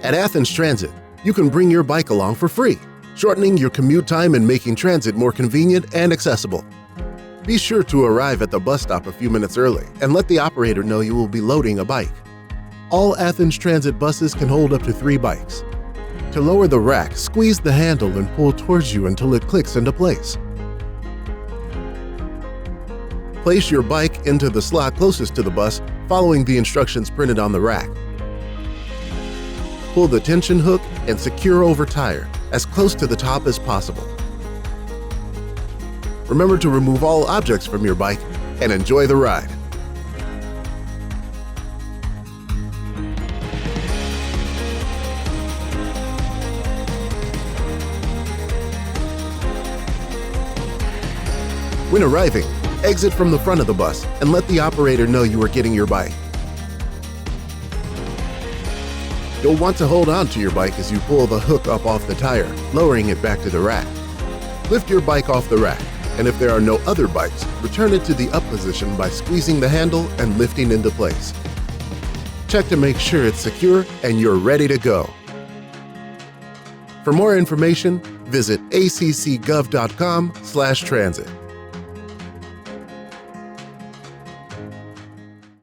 At Athens Transit, you can bring your bike along for free, shortening your commute time and making transit more convenient and accessible. Be sure to arrive at the bus stop a few minutes early and let the operator know you will be loading a bike. All Athens Transit buses can hold up to 3 bikes. To lower the rack, squeeze the handle and pull towards you until it clicks into place. Place your bike into the slot closest to the bus, following the instructions printed on the rack. Pull the tension hook and secure over tire as close to the top as possible. Remember to remove all objects from your bike and enjoy the ride. When arriving, exit from the front of the bus and let the operator know you are getting your bike. You'll want to hold on to your bike as you pull the hook up off the tire, lowering it back to the rack. Lift your bike off the rack, and if there are no other bikes, return it to the up position by squeezing the handle and lifting into place. Check to make sure it's secure and you're ready to go. For more information, visit accgov.com/transit.